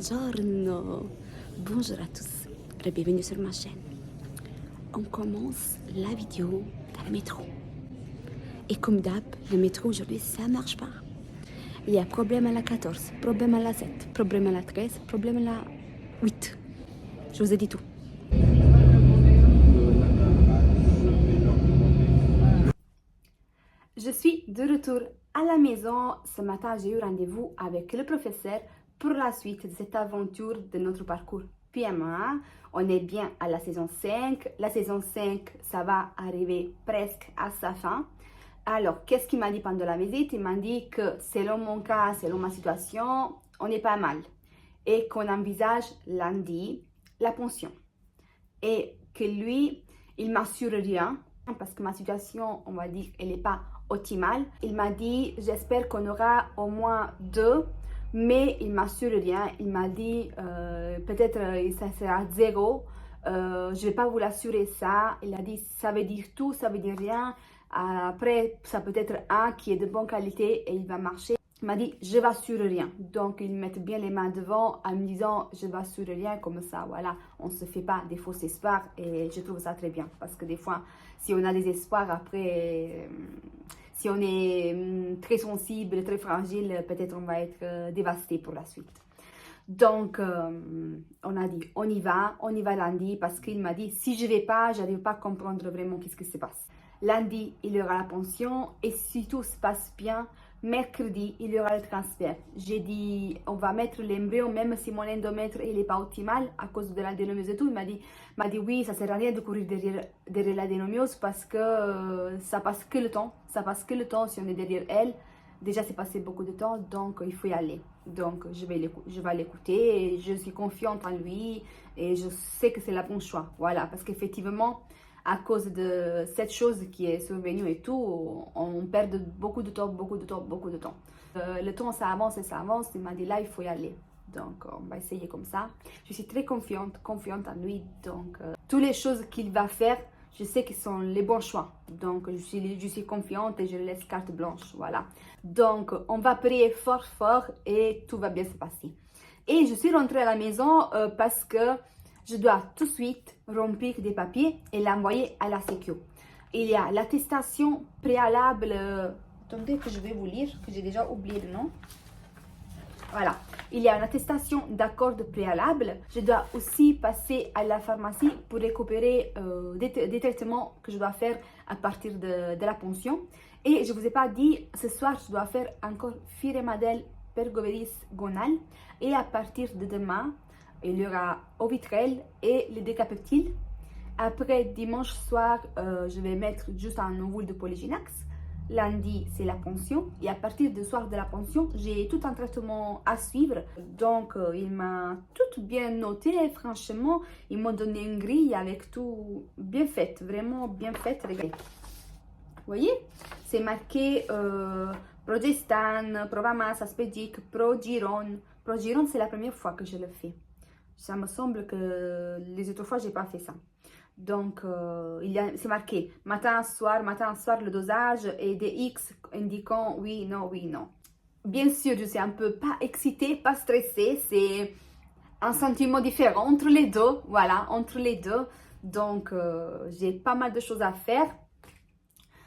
Buongiorno, bonjour à tous, bienvenue sur ma chaîne. On commence la vidéo dans le métro. Et comme d'hab, le métro aujourd'hui ça marche pas. Il y a problème à la 14, problème à la 7, problème à la 13, problème à la 8. Je vous ai dit tout. Je suis de retour à la maison. Ce matin, j'ai eu rendez-vous avec le professeur pour la suite de cette aventure de notre parcours PMA. On est bien à la saison 5. La saison 5, ça va arriver presque à sa fin. Alors, qu'est-ce qu'il m'a dit pendant la visite? Il m'a dit que selon mon cas, selon ma situation, on est pas mal. Et qu'on envisage lundi la pension. Et que lui, il m'assure rien. Parce que ma situation, on va dire, elle n'est pas optimale. Il m'a dit, j'espère qu'on aura au moins 2. Mais il m'assure rien. Il m'a dit, peut-être ça sera 0. Je ne vais pas vous l'assurer ça. Il a dit, ça veut dire tout, ça veut dire rien. Après, ça peut être un qui est de bonne qualité et il va marcher. Il m'a dit, je ne m'assure rien. Donc, ils mettent bien les mains devant en me disant, je ne m'assure rien. Comme ça, voilà, on ne se fait pas des faux espoirs. Et je trouve ça très bien. Parce que des fois, si on a des espoirs, après, si on est très sensible, très fragile, peut-être on va être dévasté pour la suite. Donc, on a dit, on y va lundi. Parce qu'il m'a dit, si je ne vais pas, je n'arrive pas à comprendre vraiment qu'est-ce qui se passe. Lundi, il y aura la pension et si tout se passe bien, mercredi, il y aura le transfert. J'ai dit, on va mettre l'embryon, même si mon endomètre n'est pas optimal à cause de l'adénomiose et tout. Il m'a dit oui, ça ne sert à rien de courir derrière l'adénomiose parce que ça passe que le temps. Ça passe que le temps si on est derrière elle. Déjà, c'est passé beaucoup de temps, donc il faut y aller. Donc, je vais l'écouter et je suis confiante en lui et je sais que c'est le bon choix. Voilà, parce qu'effectivement, à cause de cette chose qui est survenue et tout, on perd beaucoup de temps. Le temps, ça avance et ça avance. Il m'a dit là, il faut y aller. Donc, on va essayer comme ça. Je suis très confiante en lui. Donc, toutes les choses qu'il va faire, je sais que sont les bons choix. Donc, je suis confiante et je laisse carte blanche. Voilà. Donc, on va prier fort et tout va bien se passer. Et je suis rentrée à la maison parce que je dois tout de suite remplir des papiers et l'envoyer à la Sécu. Il y a l'attestation préalable. Attendez que je vais vous lire, que j'ai déjà oublié le nom. Voilà. Il y a une attestation d'accord de préalable. Je dois aussi passer à la pharmacie pour récupérer des traitements que je dois faire à partir de la pension. Et je ne vous ai pas dit, ce soir, je dois faire encore Firemadel Pergoveris Gonal. Et à partir de demain, il y aura Ovitrel et les décapeptiles. Après, dimanche soir, je vais mettre juste un ovule de Polyginax. Lundi, c'est la pension. Et à partir du soir de la pension, j'ai tout un traitement à suivre. Donc, il m'a tout bien noté. Franchement, ils m'ont donné une grille avec tout bien fait. Vraiment bien fait. Regardez. Vous voyez? C'est marqué Progestan, Provamas, Aspedic, Progiron. Progiron, c'est la première fois que je le fais. Ça me semble que les autres fois, je n'ai pas fait ça. Donc, c'est marqué matin, soir, le dosage et des X indiquant oui, non. Bien sûr, je suis un peu pas excitée, pas stressée. C'est un sentiment différent entre les deux. Voilà, entre les deux. Donc, j'ai pas mal de choses à faire.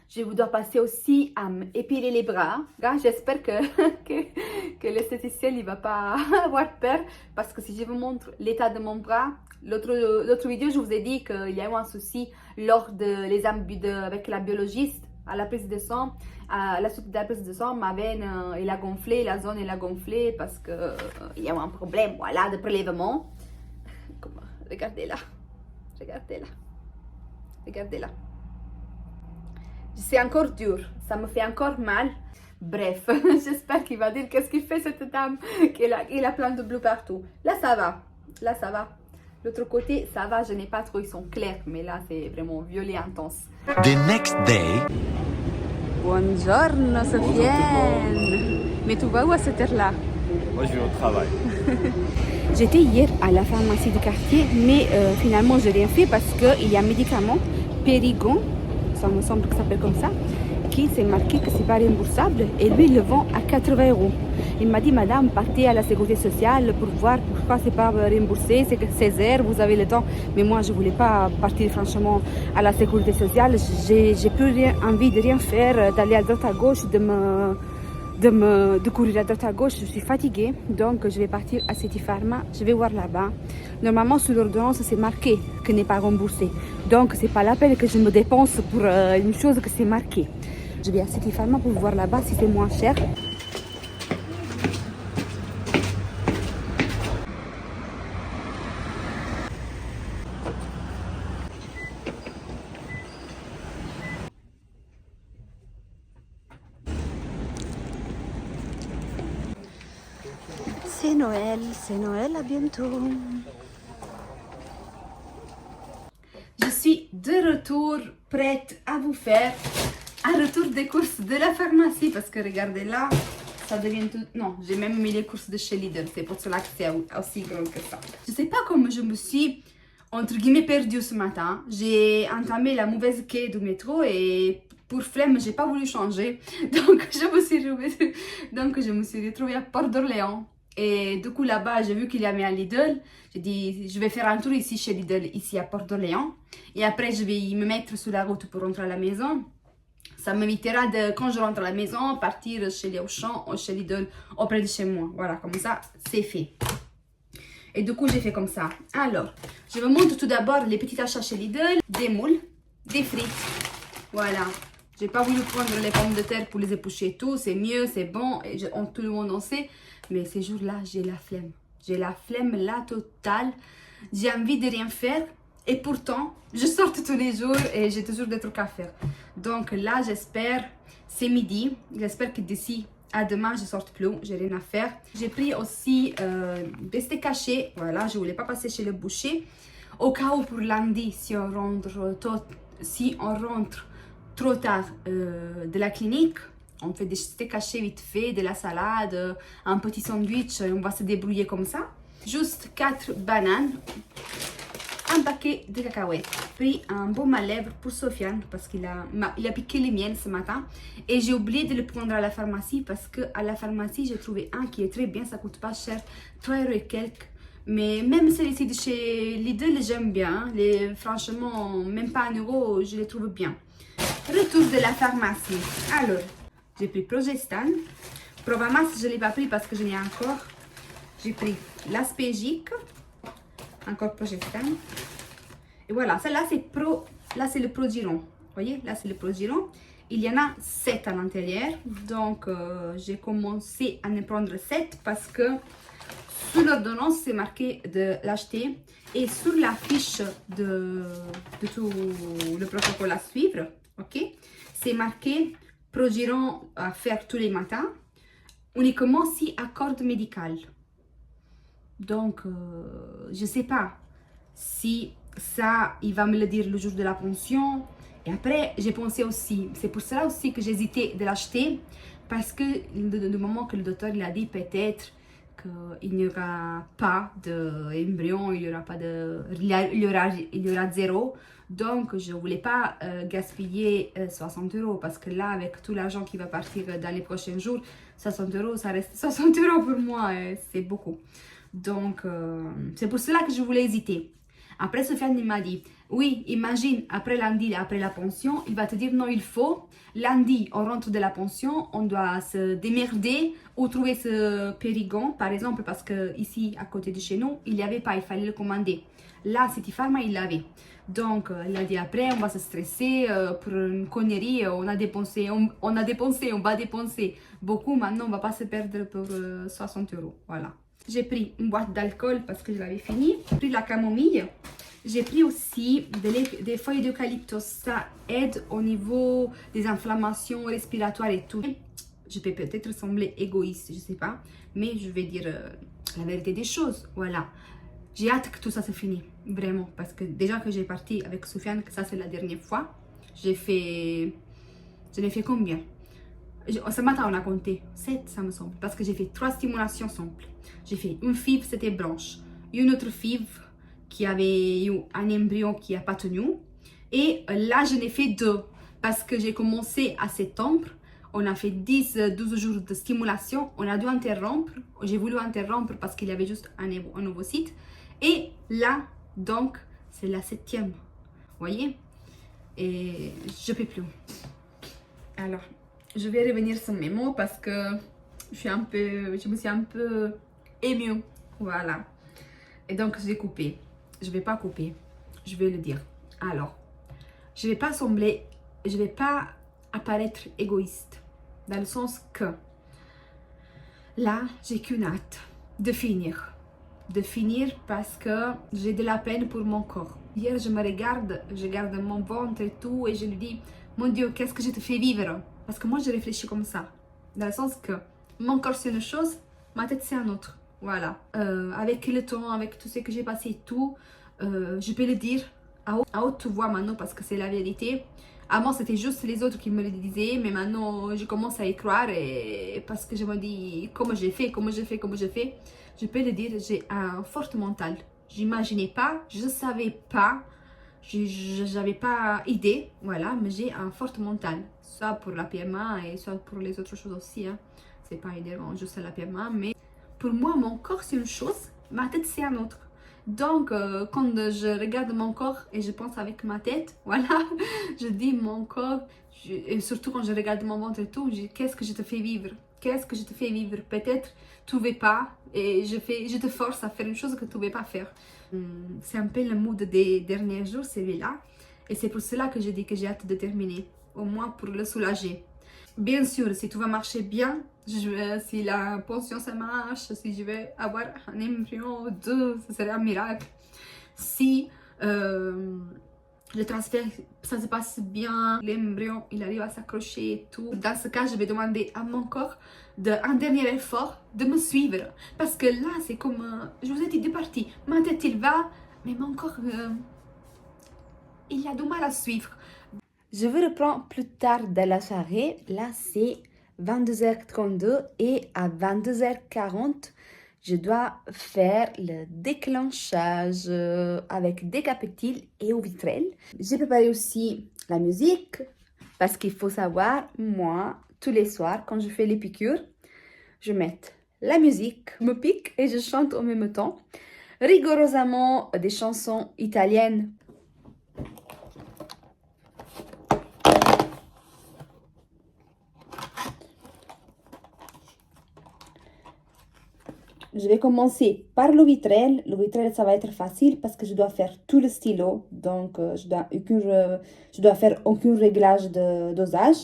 Je vous dois passer aussi à épiler les bras. J'espère que l'esthéticien ne va pas avoir peur. Parce que si je vous montre l'état de mon bras, l'autre vidéo, je vous ai dit qu'il y a eu un souci lors de l'examen avec la biologiste à la prise de sang. À la suite de la prise de sang, ma veine elle a gonflé, la zone elle a gonflé parce qu'il y a eu un problème voilà, de prélèvement. Regardez-la. C'est encore dur, ça me fait encore mal. Bref, j'espère qu'il va dire qu'est-ce qu'il fait cette dame, qu'il a plein de bleus partout. Là, ça va. L'autre côté, ça va, je n'ai pas trop, ils sont clairs, mais là, c'est vraiment violet intense. The next day. Buongiorno, Sofiane. Mais tu vas où à cette heure-là? Moi, je vais au travail. J'étais hier à la pharmacie du quartier, mais finalement, je n'ai rien fait parce qu'il y a un médicament, Périgon, ça me semble que ça s'appelle comme ça, qui s'est marqué que c'est pas remboursable et lui il le vend à 80 €. Il m'a dit, madame, partez à la sécurité sociale pour voir pourquoi c'est pas remboursé, c'est que 16 heures, vous avez le temps. Mais moi, je voulais pas partir franchement à la sécurité sociale. J'ai plus envie de rien faire, d'aller à droite à gauche, de courir à droite à gauche. Je suis fatiguée, donc je vais partir à City Pharma. Je vais voir là-bas. Normalement, sur l'ordonnance, c'est marqué que n'est pas remboursé. Donc, c'est pas la peine que je me dépense pour une chose que c'est marqué. Je vais à City Pharma pour voir là-bas si c'est moins cher. C'est Noël, à bientôt. Je suis de retour, prête à vous faire un retour des courses de la pharmacie parce que regardez là, ça devient tout... Non, j'ai même mis les courses de chez Lidl, c'est pour cela que c'est aussi grand que ça. Je sais pas comment je me suis, entre guillemets, perdue ce matin. J'ai entamé la mauvaise quai du métro et pour flemme, j'ai pas voulu changer. Donc je me suis retrouvée à Port d'Orléans. Et du coup, là-bas, j'ai vu qu'il y avait un Lidl. J'ai dit, je vais faire un tour ici chez Lidl, ici à Port d'Orléans. Et après, je vais me mettre sur la route pour rentrer à la maison. Ça m'évitera de, quand je rentre à la maison, partir chez les Auchan ou chez Lidl auprès de chez moi. Voilà, comme ça, c'est fait. Et du coup, j'ai fait comme ça. Alors, je vous montre tout d'abord les petits achats chez Lidl. Des moules, des frites. Voilà. J'ai pas voulu prendre les pommes de terre pour les éplucher et tout. C'est mieux, c'est bon. Et tout le monde en sait. Mais ces jours-là, j'ai la flemme. J'ai la flemme, la totale. J'ai envie de rien faire. Et pourtant, je sors tous les jours et j'ai toujours des trucs à faire. Donc là, j'espère, c'est midi. J'espère que d'ici à demain, je ne sorte plus. J'ai rien à faire. J'ai pris aussi des steaks hachés. Voilà, je ne voulais pas passer chez le boucher. Au cas où pour lundi, si on rentre trop tard de la clinique, on fait des steaks hachés vite fait, de la salade, un petit sandwich, on va se débrouiller comme ça. Juste 4 bananes, un paquet de cacahuètes. Pris un baume à lèvres pour Sofiane parce qu'il a piqué les miennes ce matin. Et j'ai oublié de le prendre à la pharmacie parce qu'à la pharmacie, j'ai trouvé un qui est très bien, ça coûte pas cher, 3 € et quelques. Mais même celui-ci de chez Lidl, j'aime bien. Franchement, même pas 1 €, je les trouve bien. Retour de la pharmacie. Alors, j'ai pris Progestan. Provamax, je ne l'ai pas pris parce que je n'ai encore. J'ai pris l'Aspégique. Encore Progestan. Et voilà, celle-là, c'est le Progiron. Vous voyez, là, c'est le Progiron. Il y en a 7 à l'intérieur. Donc, j'ai commencé à en prendre 7 parce que sur l'ordonnance, c'est marqué de l'acheter. Et sur la fiche de tout le protocole à suivre, ok, c'est marqué Progiron à faire tous les matins, uniquement si accord médical. Donc, je ne sais pas si ça, il va me le dire le jour de la pension. Et après, j'ai pensé aussi, c'est pour cela aussi que j'hésitais de l'acheter, parce que du moment que le docteur il a dit peut-être qu'il n'y aura pas d'embryon, il y aura 0. Donc, je ne voulais pas gaspiller 60 € parce que là, avec tout l'argent qui va partir dans les prochains jours, 60 €, ça reste 60 € pour moi, c'est beaucoup. Donc, c'est pour cela que je voulais hésiter. Après, Sofiane m'a dit, oui, imagine, après lundi, après la pension, il va te dire, non, il faut. Lundi, on rentre de la pension, on doit se démerder ou trouver ce périgon, par exemple, parce que ici, à côté de chez nous, il n'y avait pas, il fallait le commander. Là, City Pharma, il l'avait. Donc, il a dit, après, on va se stresser pour une connerie, on va dépenser beaucoup. Maintenant, on ne va pas se perdre pour 60 €. Voilà. J'ai pris une boîte d'alcool parce que je l'avais fini. J'ai pris de la camomille. J'ai pris aussi des feuilles d'eucalyptus. Ça aide au niveau des inflammations respiratoires et tout. Je peux peut-être sembler égoïste, je ne sais pas. Mais je vais dire la vérité des choses. Voilà. J'ai hâte que tout ça se finisse. Vraiment. Parce que déjà que j'ai parti avec Sofiane, que ça c'est la dernière fois. Je l'ai fait combien? Ce matin, on a compté 7, ça me semble. Parce que j'ai fait 3 stimulations simples. J'ai fait une FIV, c'était blanche. Une autre FIV qui avait eu un embryon qui n'a pas tenu. Et là, je n'ai fait 2. Parce que j'ai commencé à septembre. On a fait 10-12 jours de stimulation. On a dû interrompre. J'ai voulu interrompre parce qu'il y avait juste un nouveau site. Et là, donc, c'est la 7e. Vous voyez? Et je ne peux plus. Alors, je vais revenir sur mes mots parce que je me suis un peu émue. Voilà. Et donc, j'ai coupé. Je ne vais pas couper. Je vais le dire. Alors, je ne vais pas apparaître égoïste. Dans le sens que là, j'ai qu'une hâte de finir. De finir parce que j'ai de la peine pour mon corps. Hier, je regarde mon ventre et tout, et je lui dis, mon Dieu, qu'est-ce que je te fais vivre? Parce que moi, je réfléchis comme ça. Dans le sens que mon corps, c'est une chose, ma tête, c'est un autre. Voilà. Avec le temps, avec tout ce que j'ai passé et tout, je peux le dire à haute voix maintenant parce que c'est la vérité. Avant, c'était juste les autres qui me le disaient, mais maintenant, je commence à y croire et parce que je me dis comment j'ai fait. Je peux le dire, j'ai un fort mental. J'imaginais pas, je savais pas, j'avais pas idée, voilà, mais j'ai un fort mental. Soit pour la PMA et soit pour les autres choses aussi. Hein. C'est pas évidemment juste la PMA, mais pour moi, mon corps c'est une chose, ma tête c'est un autre. Donc, quand je regarde mon corps et je pense avec ma tête, voilà, je dis mon corps, et surtout quand je regarde mon ventre et tout, je dis qu'est-ce que je te fais vivre? Qu'est-ce que je te fais vivre? Peut-être tu ne veux pas et je te force à faire une chose que tu ne veux pas faire. C'est un peu le mood des derniers jours, celui-là. Et c'est pour cela que je dis que j'ai hâte de terminer, au moins pour le soulager. Bien sûr, si tout va marcher bien, si la pension ça marche, si je vais avoir un embryon ou deux, ce serait un miracle. Si le transfert, ça se passe bien, l'embryon, il arrive à s'accrocher et tout. Dans ce cas, je vais demander à mon corps un dernier effort de me suivre. Parce que là, c'est comme, je vous ai dit, deux parties. Ma tête, il va, mais mon corps, il a du mal à suivre. Je vous reprends plus tard dans la soirée. Là, c'est 22h32 et à 22h40, je dois faire le déclenchage avec Decapeptyl et Ovitrel. J'ai préparé aussi la musique parce qu'il faut savoir, moi, tous les soirs, quand je fais les piqûres, je mets la musique, me pique et je chante en même temps. Rigoureusement des chansons italiennes. Je vais commencer par l'Ovitrel. L'Ovitrel, ça va être facile parce que je dois faire tout le stylo. Donc, je dois faire aucun réglage de dosage.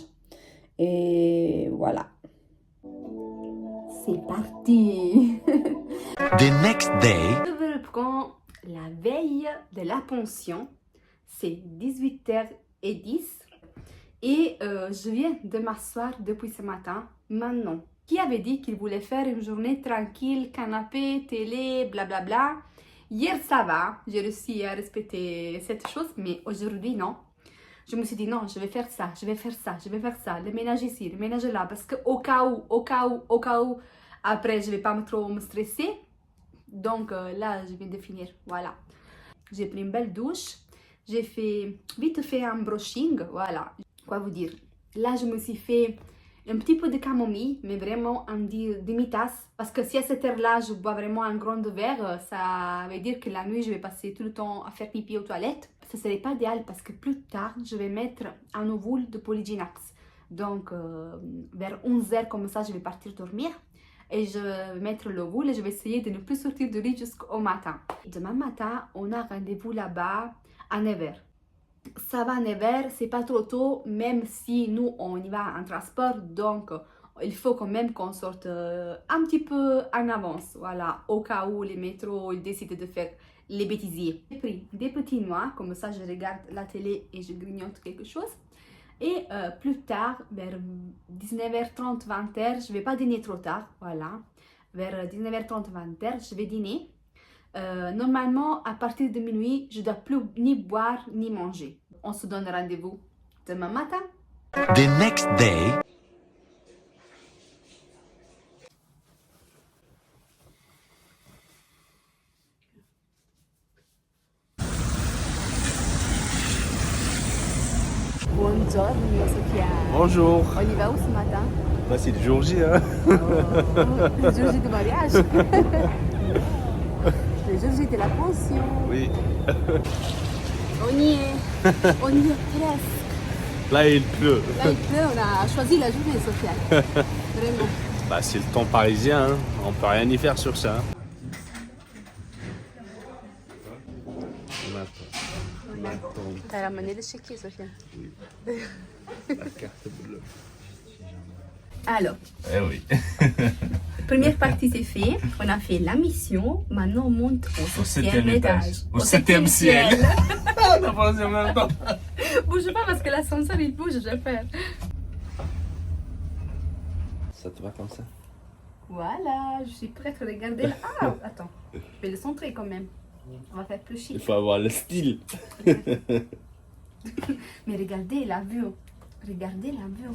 Et voilà. C'est parti. The next day. Je reprends la veille de la pension. C'est 18h10. Et je viens de m'asseoir depuis ce matin. Maintenant. Qui avait dit qu'il voulait faire une journée tranquille, canapé, télé, blablabla. Hier, ça va, j'ai réussi à respecter cette chose, mais aujourd'hui, non. Je me suis dit, non, je vais faire ça, le ménage ici, le ménage là, parce qu'au cas où, après, je ne vais pas trop me stresser. Donc là, je viens de finir, voilà. J'ai pris une belle douche, j'ai vite fait un brushing, voilà. Quoi vous dire? Là, je me suis fait un petit peu de camomille, mais vraiment en demi-tasse. Parce que si à cette heure-là, je bois vraiment un grand verre, ça veut dire que la nuit, je vais passer tout le temps à faire pipi aux toilettes. Ce ne serait pas idéal parce que plus tard, je vais mettre un ovule de Polyginax. Donc, vers 11h, comme ça, je vais partir dormir. Et je vais mettre l'ovule et je vais essayer de ne plus sortir du lit jusqu'au matin. Demain matin, on a rendez-vous là-bas à 9h. Ça va à 9h, c'est pas trop tôt, même si nous on y va en transport, donc il faut quand même qu'on sorte un petit peu en avance, voilà, au cas où les métros ils décident de faire les bêtisiers. J'ai pris des petits noix, comme ça je regarde la télé et je grignote quelque chose. Et plus tard, vers 19h30, 20h, je vais pas dîner trop tard, voilà, vers 19h30, 20h, je vais dîner. Normalement, à partir de minuit, je ne dois plus ni boire ni manger. On se donne rendez-vous demain matin. The next day. Buongiorno Sofia. Bonjour. On y va où ce matin? Bah, c'est le jour J, hein. Le jour J du mariage. Le jour J de la pension. Oui. On y est. On y est presque. Là, il pleut. Là il pleut, on a choisi la journée Sofia. Vraiment. Bah, c'est le temps parisien, hein. On peut rien y faire sur ça. On attend. T'as ramené le chéquier Sofia. La carte bleue. Alors, Eh oui. première partie c'est fait. On a fait la mission. Maintenant on monte au septième étage. Au septième ciel. On a pensé en même temps. Bouge pas parce que l'ascenseur il bouge, je vais faire. Ça te va comme ça? Voilà, je suis prête à regarder. Ah, attends, je vais le centrer quand même. On va faire plus Il chic. faut avoir le style. Mais regardez la vue. Regardez la vue.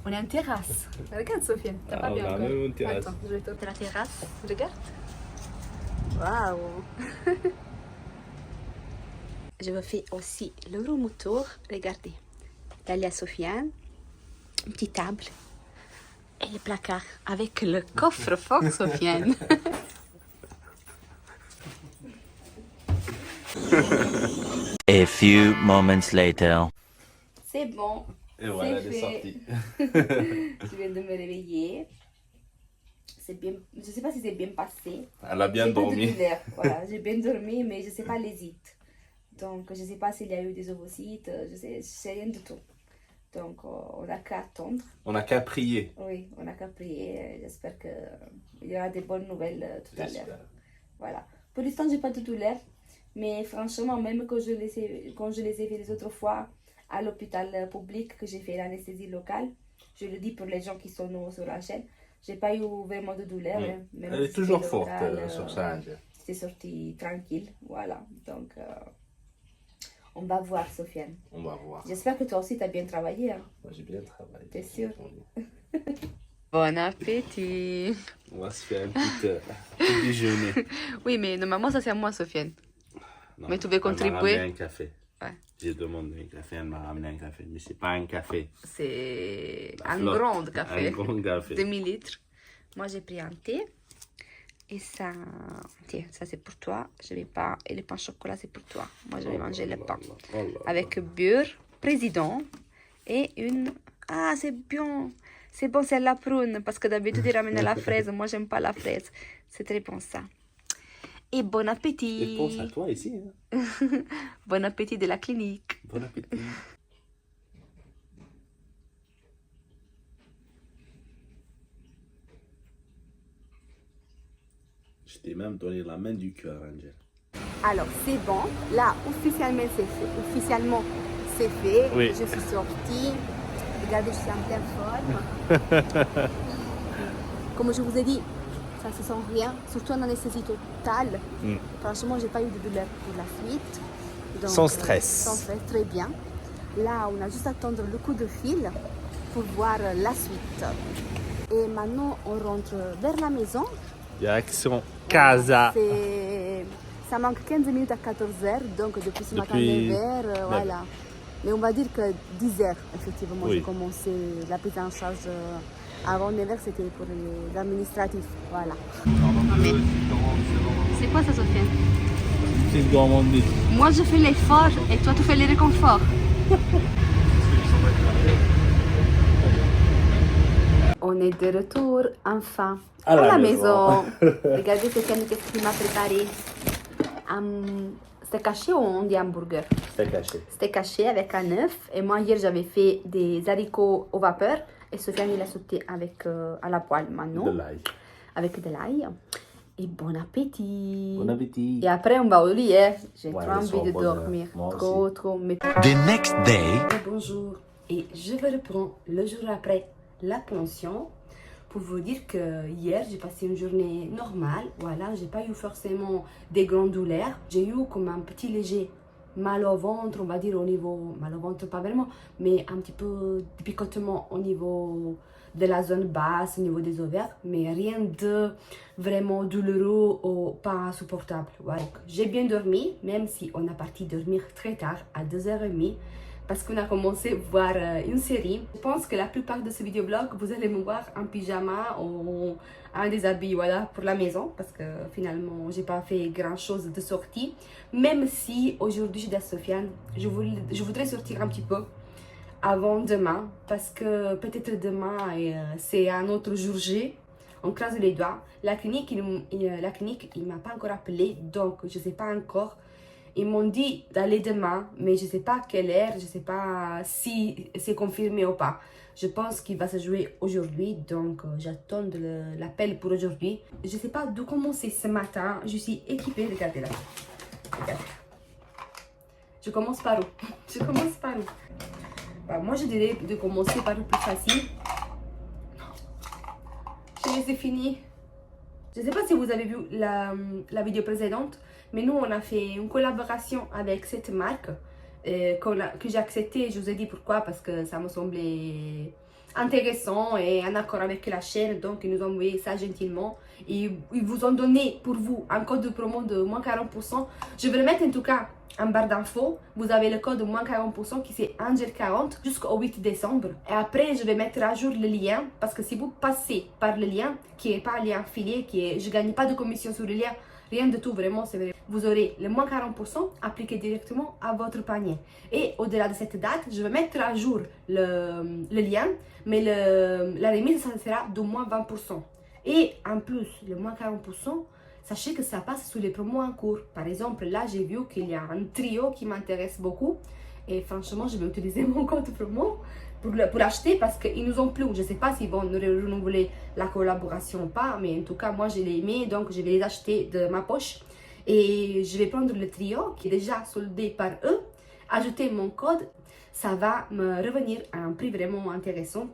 On est en terrasse. Regarde Sophia, t'as pas Ah, bien on a encore. même une terrasse. Attends, je vais te montrer la terrasse. Regarde. Waouh. Je vous fais aussi le room tour. Regardez. Là, il y a Sofiane. Une petite table. Et le placard avec le coffre-fort Sofiane. A few moments later. C'est bon. Et voilà, C'est elle est fait. sortie. Je viens de me réveiller. C'est bien. Je sais pas si c'est bien passé. Elle a bien J'ai pas de dormi. douleur. Voilà, j'ai bien dormi, mais je sais pas les hits. Donc, je sais pas s'il y a eu des ovocytes. Je sais rien du tout. Donc, on n'a qu'à attendre. On n'a qu'à prier. Oui, on n'a qu'à prier. J'espère qu'il y aura des bonnes nouvelles tout à l'heure. Voilà. Pour l'instant, j'ai pas de douleur. Mais franchement, même quand je les ai fait les autres fois à l'hôpital public, que j'ai fait l'anesthésie locale, je le dis pour les gens qui sont nouveaux sur la chaîne, j'ai pas eu vraiment de douleur. hein. Même Elle est si toujours c'était forte local, sur ça, Angèle. c'est sorti tranquille. Voilà. Donc, on va voir, Sofiane. On va voir. J'espère que toi aussi, tu as bien travaillé. Hein. Moi, j'ai bien travaillé. T'es sûr? Bon appétit. On va se faire un petit déjeuner. Oui, mais normalement, ça c'est à moi, Sofiane. Non, Mais tu veux elle m'a contribuer? ramené un café. Ouais. J'ai demandé un café, elle m'a ramené un café. Mais c'est pas un café. C'est La un flotte. grand café. Un grand café. 2000 litres. Moi, j'ai pris un thé. Et ça, tiens, ça c'est pour toi. Je vais pas. Et le pain au chocolat, c'est pour toi. Moi, je vais manger le pain. Avec beurre, président. Et une. Ah, c'est bon. C'est bon, c'est la prune. Parce que d'habitude, ils ramènent la fraise. Moi, j'aime pas la fraise. C'est très bon ça. Et bon appétit. Et pense à toi ici. Hein. Bon appétit de la clinique. Bon appétit. Je t'ai même donné la main du cœur, Angel. Alors, c'est bon. Là, officiellement, c'est fait. Officiellement, c'est fait. Oui. Je suis sortie. Regardez, je suis en pleine forme. Comme je vous ai dit, ça ne se sent rien. Surtout en anesthésie totale. Franchement, j'ai pas eu de douleur pour la suite. Donc, Sans stress. Sans stress, très bien. Là, on a juste à attendre le coup de fil pour voir la suite. Et maintenant, on rentre vers la maison. Direction Casa. Ça manque 15 minutes à 14h, donc depuis ce matin Depuis 9h, voilà. Mais on va dire que 10h, effectivement, Oui. j'ai commencé la prise en charge. Avant 9h, c'était pour l'administratif, voilà. C'est quoi ça, Sophie? C'est une gourmandise. Moi, je fais l'effort et toi, tu fais les réconforts. On est de retour, enfin, À la maison. Regardez ce qu'il m'a préparé. C'était caché ou on dit hamburger? C'est caché. C'était caché avec un œuf. Et moi, hier, j'avais fait des haricots au vapeur. Et Sofiane, il a sauté avec, à la poêle maintenant. De l'ail. Avec de l'ail. Et bon appétit. Bon appétit. Et après, on va au lit. Hein. J'ai Ouais, trop le envie soir, de bon, dormir. moi Trop, aussi. trop. Mais... The next day. Bonjour. Et je vous reprends le jour après la pension. Pour vous dire que hier, j'ai passé une journée normale. Voilà, j'ai pas eu forcément des grandes douleurs. J'ai eu comme un petit léger mal au ventre, on va dire au niveau... Mal au ventre, pas vraiment, mais un petit peu de picotement au niveau de la zone basse, au niveau des ovaires. Mais rien de vraiment douloureux ou pas insupportable. Voilà. J'ai bien dormi, même si on a parti dormir très tard, à 2h30. parce qu'on a commencé à voir une série. Je pense que la plupart de ce vidéoblog, vous allez me voir en pyjama ou en déshabillé, voilà, pour la maison, parce que finalement, j'ai pas fait grand chose de sortie. Même si aujourd'hui, je dis à Sofiane, je voudrais sortir un petit peu avant demain, parce que peut-être demain, c'est un autre jour G. On croise les doigts. La clinique, il m'a pas encore appelé, donc je sais pas encore. Ils m'ont dit d'aller demain, mais je ne sais pas quelle heure, je ne sais pas si c'est confirmé ou pas. Je pense qu'il va se jouer aujourd'hui, donc j'attends l'appel pour aujourd'hui. Je ne sais pas d'où commencer ce matin. Je suis équipée, regardez là. Regardez. Je commence par où? Je commence par où? Bah, moi, je dirais de commencer par le plus facile. Je les ai finis. Je ne sais pas si vous avez vu la vidéo précédente, mais nous, on a fait une collaboration avec cette marque que j'ai acceptée. Je vous ai dit pourquoi, parce que ça me semblait intéressant et en accord avec la chaîne. Donc, ils nous ont envoyé ça gentiment. Et ils vous ont donné pour vous un code de promo de moins 40%. Je vais le mettre en tout cas en barre d'infos. Vous avez le code de moins 40% qui c'est Angel40 jusqu'au 8 décembre. Et après, je vais mettre à jour le lien parce que si vous passez par le lien, qui n'est pas un lien affilié, je ne gagne pas de commission sur le lien, rien de tout, vraiment, c'est vrai. Vous aurez le moins 40% appliqué directement à votre panier. Et au-delà de cette date, je vais mettre à jour le lien, mais la remise, ça sera de moins 20%. Et en plus, le moins 40%, sachez que ça passe sur les promos en cours. Par exemple, là, j'ai vu qu'il y a un trio qui m'intéresse beaucoup. Et franchement, je vais utiliser mon code promo pour l'acheter parce qu'ils nous ont plu. Je ne sais pas s'ils vont nous renouveler la collaboration ou pas, mais en tout cas, moi, je l'ai aimé, donc je vais les acheter de ma poche. Et je vais prendre le trio qui est déjà soldé par eux, ajouter mon code. Ça va me revenir à un prix vraiment intéressant.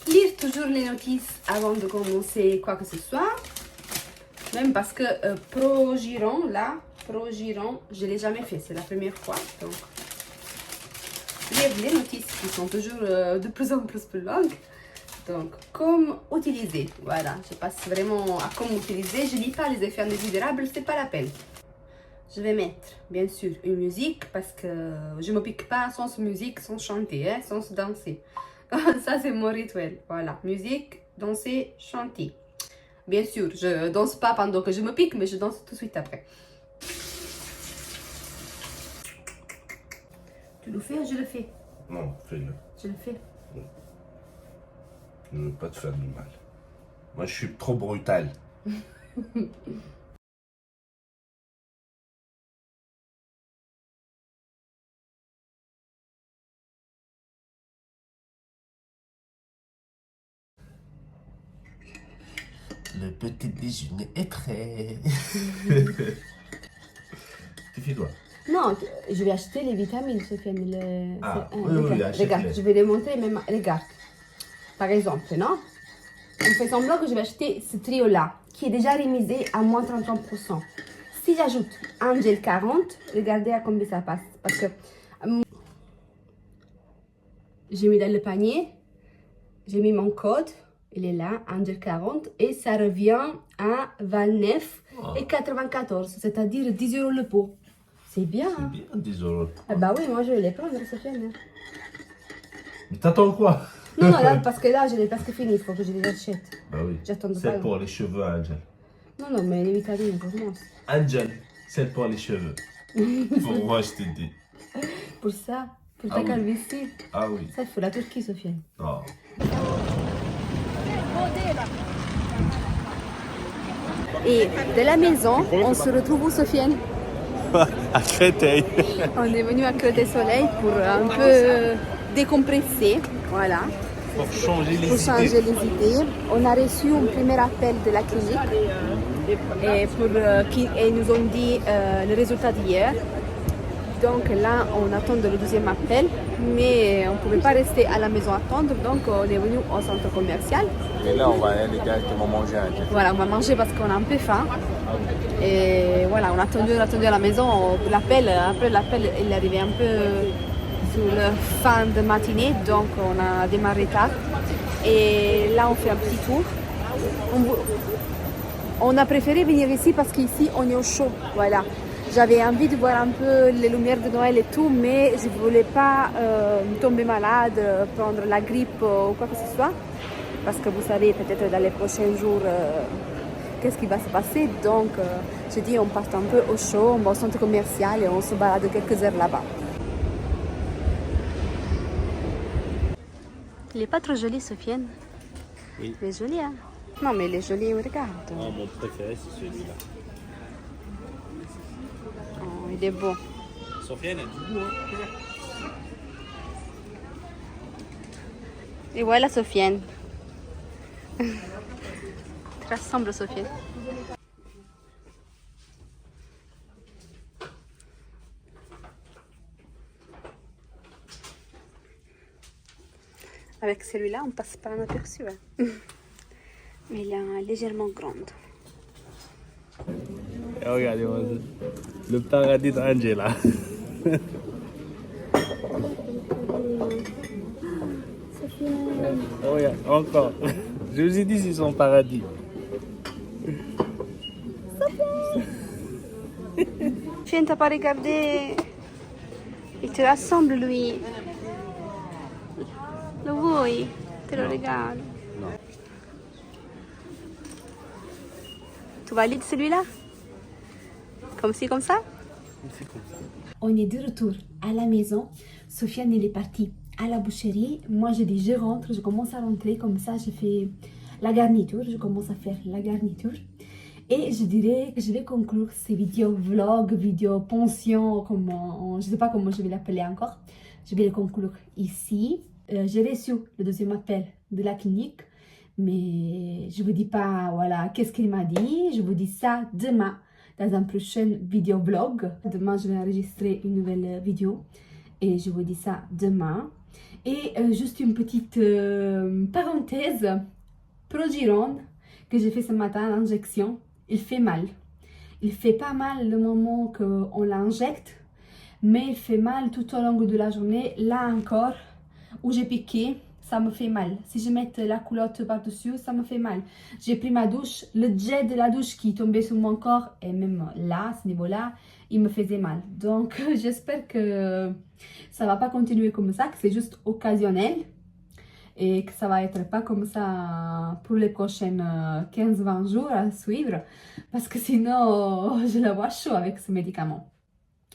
Lire toujours les notices avant de commencer quoi que ce soit. Même parce que ProGiron, je ne l'ai jamais fait, c'est la première fois. Donc, lire les notices qui sont toujours de plus en plus longues. Donc, comme utiliser, voilà, je passe vraiment à comment utiliser. Je ne lis pas les effets indésirables, c'est pas la peine. Je vais mettre, bien sûr, une musique parce que je ne me pique pas sans musique, sans chanter, hein, sans danser. Ça, c'est mon rituel. Voilà, musique, danser, chanter. Bien sûr, je danse pas pendant que je me pique, mais je danse tout de suite après. Tu le fais ou je le fais? Non, fais-le. Je le fais. Je ne veux pas te faire du mal. Moi, je suis trop brutal. Le petit déjeuner est prêt. Tu fais quoi? Non, je vais acheter les vitamines, Sofiane. Oui, achète-les. Regarde, je vais les montrer même. Regarde. Par exemple, non? On fait semblant que je vais acheter ce trio-là, qui est déjà remisé à moins 33%. Si j'ajoute Angel40, regardez à combien ça passe. Parce que j'ai mis dans le panier, j'ai mis mon code. Il est là, Angel40, et ça revient à 29,94, c'est-à-dire 10 € le pot. C'est bien, C'est hein? bien, 10 €. Ah bah oui, moi je vais les prendre, Sofiane. Mais t'attends quoi? Non, non, là, parce que là, je l'ai presque fini, il faut que je les achète. Bah oui. J'attends de pas. C'est pour les cheveux, Angel. Non, non, mais les vitamines, pour moi. Angel, c'est pour les cheveux. Pour moi, je te dis. Pour ça, pour Ah ta oui. calvitie. Ah oui. Ça, il faut la Turquie, Sofiane. Oh. Et de la maison, on se retrouve où, Sofiane? À Créteil. On est venu à Créteil-Soleil pour un peu décompresser, voilà. Pour changer Pour changer les idées. On a reçu un premier appel de la clinique et qui nous ont dit le résultat d'hier. Donc là, on attend le deuxième appel, mais on ne pouvait pas rester à la maison attendre, donc on est venu au centre commercial. Et là, on va aller directement manger un café. Voilà, on va manger parce qu'on a un peu faim. Et voilà, on a attendu à la maison l'appel. Après l'appel, il est arrivé un peu sur la fin de matinée, donc on a démarré tard. Et là, on fait un petit tour. On a préféré venir ici parce qu'ici, on est au chaud. Voilà. J'avais envie de voir un peu les lumières de Noël et tout, mais je ne voulais pas tomber malade, prendre la grippe ou quoi que ce soit. Parce que vous savez, peut-être dans les prochains jours, qu'est-ce qui va se passer. Donc, j'ai dit, on part un peu au chaud, on va au centre commercial et on se balade quelques heures là-bas. Il est pas trop joli, Sofiane. Oui. Il est joli, hein? Non, mais il est joli, regarde. Oh, mon préféré, c'est celui-là. Oh, il est beau. Sofiane a du goût, hein. Et voilà, Sofiane. Tu ressembles, Sofiane. Avec celui-là, on passe pas inaperçu. Hein. Mais il est légèrement grande. Et regardez, le paradis d'Angela. Oh, regarde, encore. Je vous ai dit, c'est son paradis. Sofiane, t'as pas regardé? Il te rassemble, lui. Lo vuoi? Te lo regalo. Non. Tu valides celui-là? Comme ci, comme ça? C'est comme ça. On est de retour à la maison. Sofiane, il est parti à la boucherie. Moi, je dis, je rentre, je commence à rentrer. Comme ça, je fais la garniture. Je commence à faire la garniture. Et je dirais que je vais conclure ces vidéos vlog, vidéos pension, je ne sais pas comment je vais l'appeler encore. Je vais les conclure ici. J'ai reçu le deuxième appel de la clinique. Mais je ne vous dis pas, voilà, qu'est-ce qu'il m'a dit. Je vous dis ça demain dans un prochain vidéo vlog. Demain, je vais enregistrer une nouvelle vidéo. Et je vous dis ça demain. Et juste une petite parenthèse. Progirone que j'ai fait ce matin, l'injection, il fait mal. Il fait pas mal le moment qu'on l'injecte. Mais il fait mal tout au long de la journée. Là encore, où j'ai piqué, ça me fait mal. Si je mets la culotte par-dessus, ça me fait mal. J'ai pris ma douche, le jet de la douche qui tombait sur mon corps, et même là, à ce niveau-là, il me faisait mal. Donc, j'espère que ça va pas continuer comme ça, que c'est juste occasionnel. Et que ça va être pas comme ça pour les prochaines 15-20 jours à suivre. Parce que sinon, je la vois chaud avec ce médicament.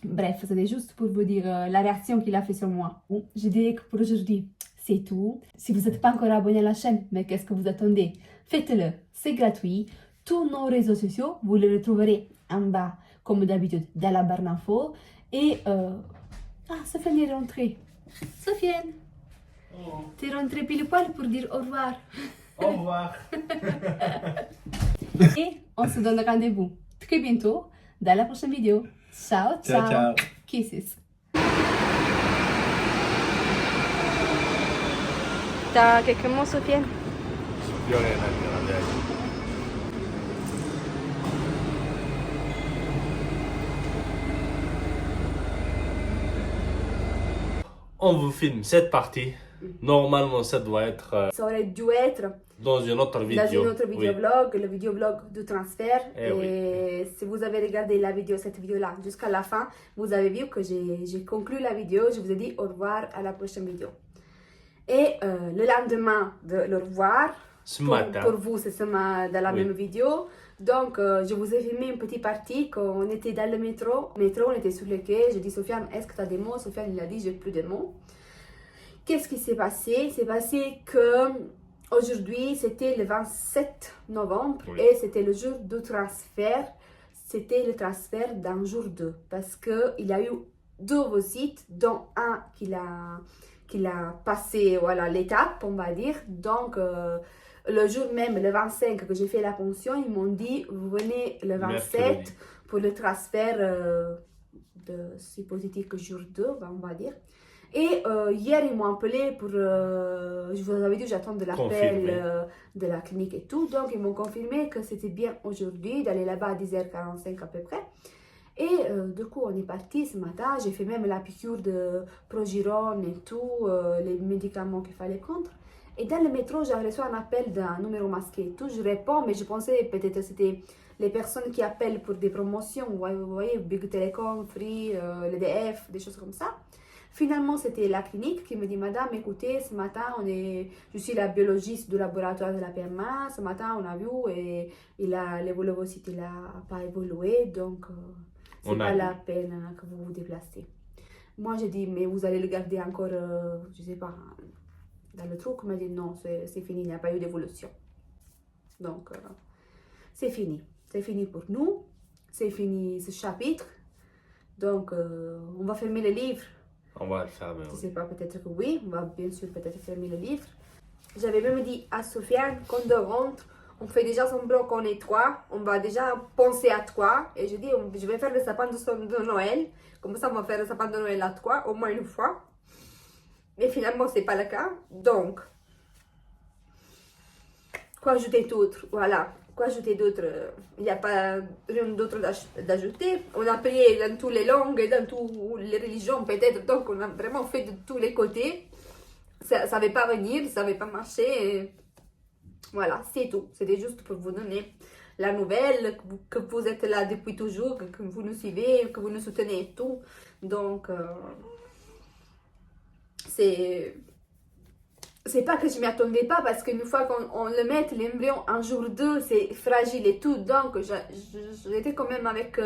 Bref, c'était juste pour vous dire la réaction qu'il a fait sur moi. Bon, je dirais que pour aujourd'hui, c'est tout. Si vous n'êtes pas encore abonné à la chaîne, mais qu'est-ce que vous attendez? Faites-le, c'est gratuit. Tous nos réseaux sociaux, vous les retrouverez en bas, comme d'habitude, dans la barre d'infos. Et, Sofiane est rentrée. Sofiane, t'es rentrée pile poil pour dire au revoir. Au revoir. Et on se donne rendez-vous très bientôt dans la prochaine vidéo. Ciao, ciao. Ciao, ciao. Kisses. T'as quelques mots, Sofiane? Plus rien à dire, en vérité. On vous filme cette partie. Normalement, ça doit être Ça aurait dû être dans une autre vidéo. dans une autre Oui. vidéo-vlog, le vidéo-vlog du transfert. Eh et si vous avez regardé cette vidéo-là jusqu'à la fin, vous avez vu que j'ai conclu la vidéo. Je vous ai dit au revoir à la prochaine vidéo. Et le lendemain de le revoir, Ce matin. pour vous, c'est dans la Oui. même vidéo. Donc, je vous ai filmé une petite partie quand on était dans le métro. On était sur le quai. J'ai dit, Sofiane, est-ce que tu as des mots? Sofiane, il a dit, j'ai plus de mots. Qu'est-ce qui s'est passé? C'est passé que aujourd'hui, c'était le 27 novembre Oui. et c'était le jour du transfert. C'était le transfert d'un jour 2 parce qu'il y a eu 2 visites, dont un qu'il a passé voilà, l'étape, on va dire. Donc, le jour même, le 25 que j'ai fait la pension, ils m'ont dit, vous venez le 27 Mercredi. pour le transfert de c'est positif que jour 2, on va dire. Et hier, ils m'ont appelé pour... je vous avais dit, j'attends de l'appel Confirmé. de la clinique et tout. Donc, ils m'ont confirmé que c'était bien aujourd'hui, d'aller là-bas à 10h45 à peu près. Et du coup, on est parti ce matin. J'ai fait même la piqûre de progirone et tout, les médicaments qu'il fallait prendre. Et dans le métro, j'ai reçu un appel d'un numéro masqué et tout. Je réponds, mais je pensais peut-être que c'était les personnes qui appellent pour des promotions, vous voyez, Big Telecom, Free, l'EDF, des choses comme ça. Finalement, c'était la clinique qui me dit, Madame, écoutez, ce matin, je suis la biologiste du laboratoire de la PMA. Ce matin, on a vu et l'évolution n'a pas évolué, donc c'est pas la peine que vous vous déplacez. Moi, j'ai dit, mais vous allez le garder encore, je sais pas, dans le truc. On m'a dit, non, c'est fini, il n'y a pas eu d'évolution. Donc, c'est fini. C'est fini pour nous. C'est fini ce chapitre. Donc, on va fermer le livre. On va le faire, mais Je ne sais pas, peut-être que oui. On va bien sûr peut-être fermer le livre. J'avais même dit à Sofiane, quand on rentre, on fait déjà semblant qu'on est trois. On va déjà penser à toi. Et je dis, je vais faire le sapin de Noël. Comme ça, on va faire le sapin de Noël à toi, au moins une fois. Mais finalement, ce n'est pas le cas. Donc, quoi ajouter d'autre? Voilà. Quoi ajouter d'autre? Il n'y a pas rien d'autre d'ajouter. On a prié dans toutes les langues et dans toutes les religions peut-être. Donc on a vraiment fait de tous les côtés. Ça ne savait pas venir, ça ne savait pas marcher. Et voilà, c'est tout. C'était juste pour vous donner la nouvelle, que vous êtes là depuis toujours, que vous nous suivez, que vous nous soutenez et tout. Donc, c'est pas que je m'y attendais pas, parce qu'une fois qu'on le met, l'embryon, un jour 2, c'est fragile et tout. Donc, j'étais quand même avec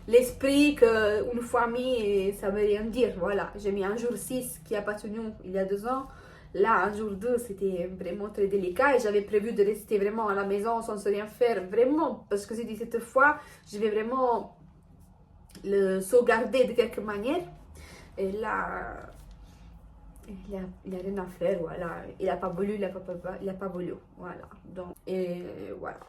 l'esprit qu'une fois mis, ça veut rien dire. Voilà, j'ai mis un jour 6 qui a pas tenu il y a 2 ans. Là, un jour 2, c'était vraiment très délicat et j'avais prévu de rester vraiment à la maison sans rien faire, vraiment. Parce que j'ai dit, cette fois, je vais vraiment le sauvegarder de quelque manière. Et là... Il n'y a rien à faire, voilà. Il n'a pas voulu, il n'a pas voulu, voilà. Donc, et voilà.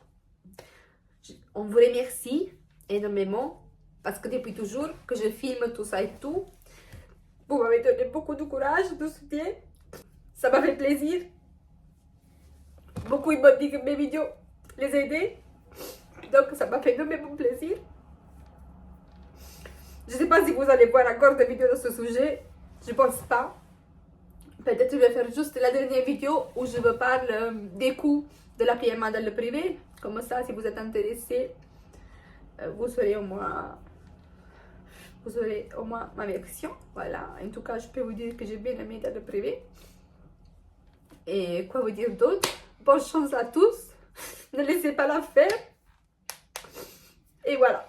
On vous remercie énormément parce que depuis toujours que je filme tout ça et tout, vous m'avez donné beaucoup de courage, de soutien. Ça m'a fait plaisir. Beaucoup, ils m'ont dit que mes vidéos les aidaient. Donc, ça m'a fait énormément plaisir. Je ne sais pas si vous allez voir encore des vidéos de ce sujet. Je ne pense pas. Peut-être que je vais faire juste la dernière vidéo où je vous parle des coûts de la PMA dans le privé. Comme ça, si vous êtes intéressé, vous aurez au moins ma version. Voilà. En tout cas, je peux vous dire que j'ai bien aimé dans le privé. Et quoi vous dire d'autre? Bonne chance à tous. Ne laissez pas la faire. Et voilà.